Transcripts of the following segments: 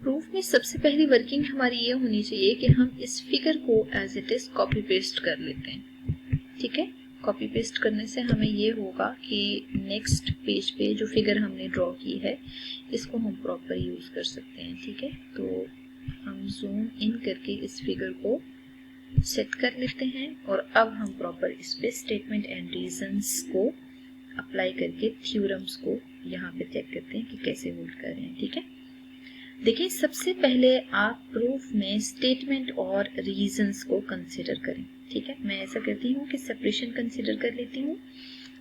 Proof में सबसे पहली वर्किंग हमारी ये होनी चाहिए कि हम इस फिगर को as it is copy paste कर लेते हैं। ठीक है, कॉपी पेस्ट करने से हमें ये होगा कि नेक्स्ट पेज पे जो फिगर हमने ड्रॉ की है इसको हम प्रॉपर यूज कर सकते हैं। ठीक है, तो हम जूम इन करके इस फिगर को सेट कर लेते हैं और अब हम प्रॉपर इस पे स्टेटमेंट एंड रीजंस को अप्लाई करके थ्योरम्स को यहाँ पे चेक करते हैं कि कैसे होल्ड कर रहे हैं। ठीक है, देखिए सबसे पहले आप प्रूफ में स्टेटमेंट और रीजंस को कंसिडर करें। ठीक है, मैं ऐसा करती हूँ कि सेपरेशन कंसिडर कर लेती हूँ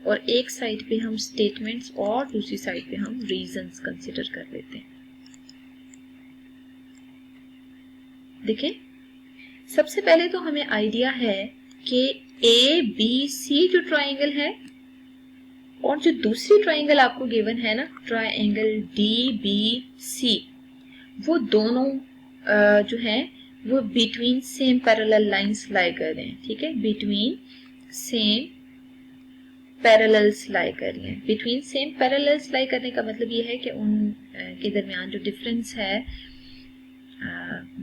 और एक साइड पे हम स्टेटमेंट्स और दूसरी साइड पे हम रीजंस कंसिडर कर लेते हैं। देखिए सबसे पहले तो हमें आइडिया है कि ए बी सी जो ट्राइंगल है और जो दूसरी ट्राइंगल आपको गिवन है ना, ट्राइंगल डी बी सी, वो दोनों जो है वो बिटवीन सेम पैरेलल लाइंस लाई कर रहे हैं। ठीक है, बिटवीन सेम पैरेलल्स लाई कर रहे हैं। बिटवीन सेम पैरेलल्स लाई करने का मतलब ये है कि उन के दरमियान जो डिफरेंस है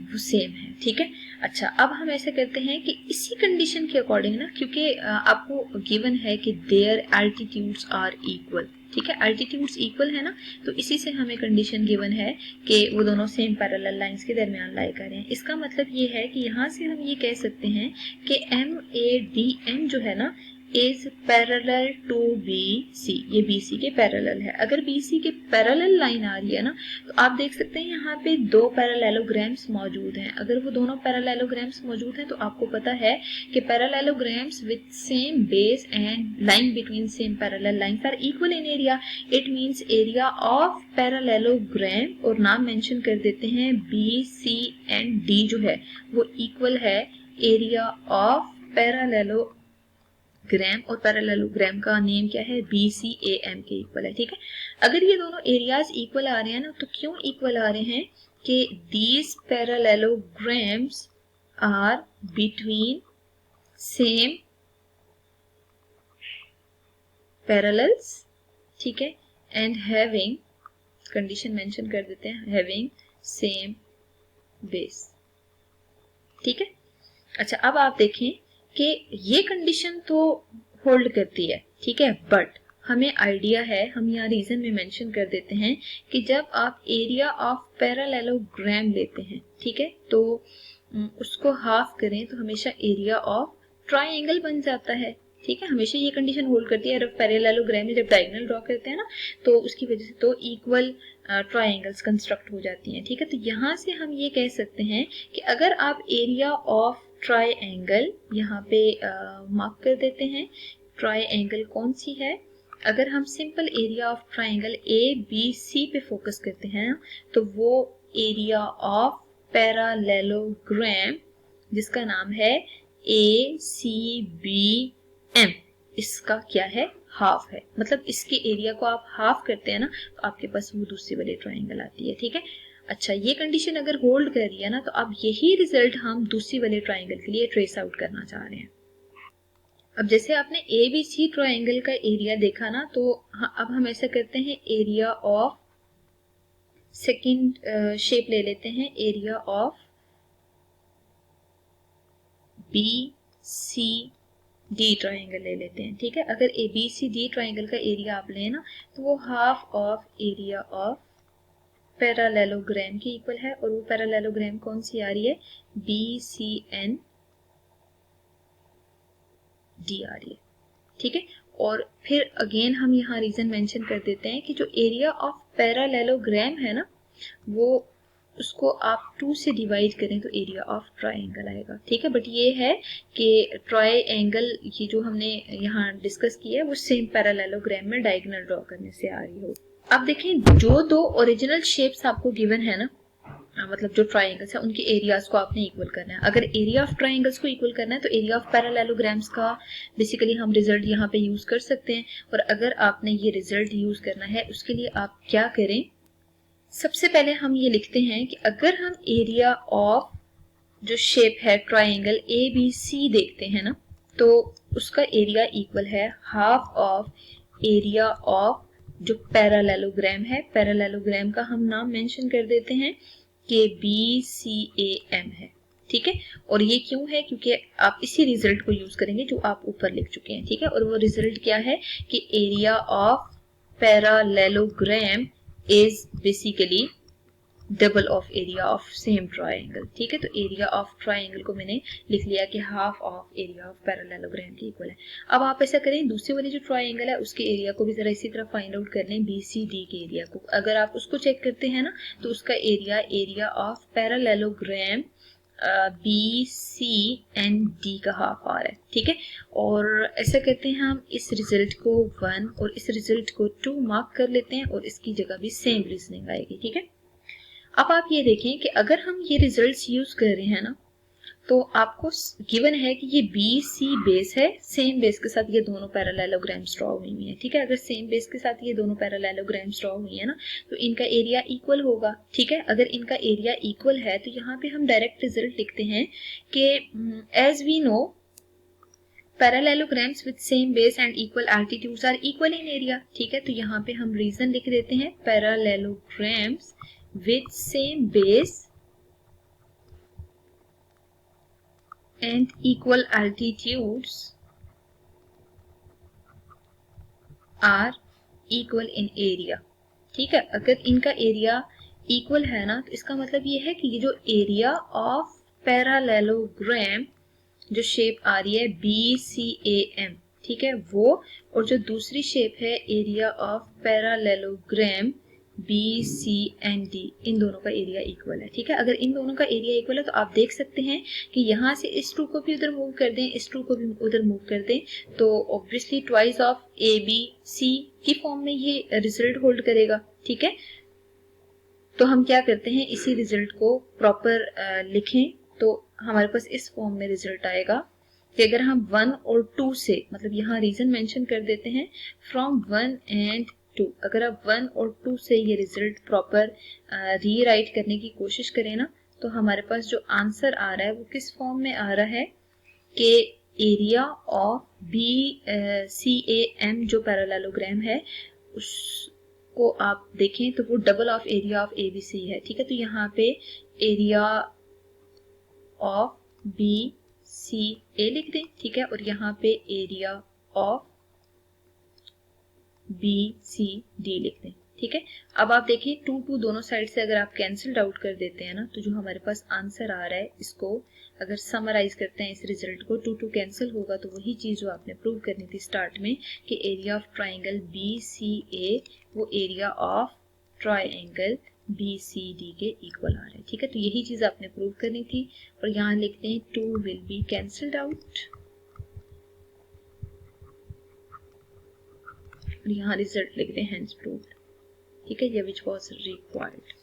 वो सेम है। ठीक है, अच्छा अब हम ऐसे करते हैं कि इसी कंडीशन के अकॉर्डिंग ना, क्योंकि आपको गिवन है कि देयर एल्टीट्यूड्स आर इक्वल। ठीक है, एल्टीट्यूड्स इक्वल है ना, तो इसी से हमें कंडीशन गिवन है कि वो दोनों सेम पैरेलल लाइंस के दरमियान लाई कर रहे हैं। इसका मतलब ये है कि यहाँ से हम ये कह सकते हैं कि MADN जो है ना इज पैरेलल टू BC, ये BC के पैरेलल है। अगर BC के पैरेलल लाइन आ रही है ना, तो आप देख सकते हैं यहाँ पे दो पैरेललोग्राम्स मौजूद हैं। अगर वो दोनों पैरेललोग्राम्स मौजूद हैं तो आपको पता है कि parallelograms with same base and line between same parallel lines are equal in area. It means area of parallelogram, और नाम मेंशन कर देते हैं BC एंड D जो है वो इक्वल है एरिया ऑफ पैरेललोग्राम, और पैरेललोग्राम का नेम क्या है, BCAM के इक्वल है। ठीक है, अगर ये दोनों एरियाज इक्वल आ रहे हैं ना, तो क्यों इक्वल आ रहे हैं कि these parallelograms are between same parallels, ठीक है, and having, कंडीशन मेंशन कर देते हैं, having same base। ठीक है, अच्छा अब आप देखें कि ये कंडीशन तो होल्ड करती है। ठीक है, बट हमें आइडिया है, हम यहाँ रीजन में मेंशन कर देते हैं कि जब आप एरिया ऑफ पैरेललोग्राम लेते हैं, ठीक है, तो उसको हाफ करें तो हमेशा एरिया ऑफ ट्राइंगल बन जाता है। ठीक है, हमेशा ये कंडीशन होल्ड करती है। और पैरेललोग्राम में जब डायगोनल ड्रॉ करते हैं ना, तो उसकी वजह से तो इक्वल ट्राइंगल्स कंस्ट्रक्ट हो जाती हैं। ठीक है, तो यहाँ से हम ये कह सकते हैं कि अगर आप एरिया ऑफ ट्राइंगल यहाँ पे मार्क कर देते हैं, ट्राइंगल कौन सी है, अगर हम simple area of triangle ABC पे फोकस करते हैं ना, तो वो एरिया ऑफ पैरेललोग्राम जिसका नाम है ACBM, इसका क्या है, हाफ है। मतलब इसके एरिया को आप हाफ करते हैं ना, तो आपके पास वो दूसरी वाली ट्राइंगल आती है। ठीक है, अच्छा ये कंडीशन अगर होल्ड कर रही है ना, तो अब यही रिजल्ट हम दूसरी वाले ट्राइंगल के लिए ट्रेस आउट करना चाह रहे हैं। अब जैसे आपने ABC ट्राइंगल का एरिया देखा ना, तो अब हम ऐसा करते हैं, एरिया ऑफ सेकंड शेप ले लेते हैं, एरिया ऑफ BCD ट्राइंगल ले लेते हैं। ठीक है, अगर ABCD ट्राइंगल का एरिया आप लें ना, तो वो half of area of parallelogram के इक्वल है, और वो पैरेललोग्राम कौन सी आ रही है, BCND आ रही है। ठीक है, और फिर अगेन हम यहाँ रीजन मेंशन कर देते हैं कि जो एरिया ऑफ पैरेललोग्राम है ना, वो उसको आप 2 से डिवाइड करें तो एरिया ऑफ ट्राइंगल आएगा। ठीक है, बट ये है कि ट्राइंगल ये जो हमने यहाँ डिस्कस किया है वो सेम पैरेललोग्राम में डायगोनल ड्रॉ करने से आ रही हो। अब देखें, जो दो ओरिजिनल शेप्स आपको गिवन है ना, मतलब जो ट्राइंगल्स है उनके एरियाज को आपने इक्वल करना है। अगर एरिया ऑफ ट्राइंगल्स को इक्वल करना है तो एरिया ऑफ पैरेललोग्राम्स का बेसिकली हम रिजल्ट यहाँ पे यूज कर सकते हैं। और अगर आपने ये रिजल्ट यूज करना है, उसके लिए आप क्या करें, सबसे पहले हम ये लिखते हैं कि अगर हम एरिया ऑफ जो शेप है ट्राइंगल ABC देखते हैं ना, तो उसका एरिया इक्वल है हाफ ऑफ एरिया ऑफ जो पैरेललोग्राम है। पैरेललोग्राम का हम नाम मेंशन कर देते हैं कि BCAM है, ठीक है। और ये क्यों है, क्योंकि आप इसी रिजल्ट को यूज करेंगे जो आप ऊपर लिख चुके हैं, ठीक है। और वो रिजल्ट क्या है कि area of parallelogram is basically double of area of same triangle, ठीक है। तो एरिया ऑफ ट्राइंगल को मैंने लिख लिया कि half of area of parallelogram के इक्वल है। अब आप ऐसा करें, दूसरे वाले जो ट्राइंगल है उसके एरिया को भी जरा इसी तरह फाइंड आउट कर लें, BCD के एरिया को। अगर आप उसको चेक करते हैं ना तो उसका एरिया ऑफ पैरेललोग्राम BCND का हाफ आ रहा है, ठीक है। और ऐसा करते हैं, हम इस रिजल्ट को 1 और इस रिजल्ट को 2 मार्क कर लेते हैं और इसकी जगह भी सेम रीजनिंग आएगी, ठीक है। अब आप ये देखें कि अगर हम ये रिजल्ट्स यूज कर रहे हैं ना तो आपको गिवन है कि ये BC बेस है, सेम बेस के साथ ये दोनों पैरेललोग्राम्स ड्रॉ हुई हुई है, ठीक है। अगर सेम बेस के साथ ये दोनों पैरेललोग्राम्स ड्रॉ हुई है ना तो इनका एरिया इक्वल होगा, ठीक है। अगर इनका एरिया इक्वल है तो यहाँ पे हम डायरेक्ट रिजल्ट लिखते हैं कि as we know parallelograms with same base and equal altitudes are equal in area, ठीक है। तो यहाँ पे हम रीजन लिख देते हैं, parallelograms with same base and equal altitudes are equal in area, ठीक है। अगर इनका एरिया इक्वल है ना तो इसका मतलब ये है कि ये जो एरिया ऑफ पैरेललोग्राम जो शेप आ रही है BCAM, ठीक है, वो, और जो दूसरी शेप है एरिया ऑफ पैरेललोग्राम BCND, इन दोनों का एरिया इक्वल है, ठीक है। अगर इन दोनों का एरिया इक्वल है तो आप देख सकते हैं कि यहाँ से इस ट्रू को भी उधर मूव कर दें, इस ट्रू को भी उधर मूव कर दें तो ऑब्वियसली ट्वाइस ऑफ ABC की फॉर्म में ये रिजल्ट होल्ड करेगा, ठीक है। तो हम क्या करते हैं, इसी रिजल्ट को प्रॉपर लिखें तो हमारे पास इस फॉर्म में रिजल्ट आएगा कि अगर हम 1 और 2 से, मतलब यहाँ रीजन मेंशन कर देते हैं, फ्रॉम 1 एंड 2, अगर आप 1 और 2 से ये रिजल्ट प्रॉपर रीराइट करने की कोशिश करें ना तो हमारे पास जो आंसर आ रहा है वो किस फॉर्म में आ रहा है कि एरिया ऑफ BCAM जो पैरेललोग्राम है उसको आप देखें तो वो double of area of ABC है, ठीक है। तो यहाँ पे एरिया ऑफ BCA लिख दें, ठीक है, और यहाँ पे एरिया ऑफ BCD लिख दें, ठीक है। अब आप देखिए 2 दोनों साइड से अगर आप कैंसिल्ड आउट कर देते हैं ना तो जो हमारे पास आंसर आ रहा है इसको अगर समराइज करते हैं, इस रिजल्ट को 2 कैंसिल होगा तो वही चीज जो आपने प्रूव करनी थी स्टार्ट में कि एरिया ऑफ ट्राइंगल BCA वो एरिया ऑफ ट्राइंगल BCD के इक्वल आ रहा है, ठीक है। तो यही चीज आपने प्रूव करनी थी और यहाँ लिखते हैं 2 विल बी कैंसिल्ड आउट और यहाँ रिजल्ट लिख दें हेंस प्रूव्ड, ठीक है, ये विच वाज रिक्वायर्ड।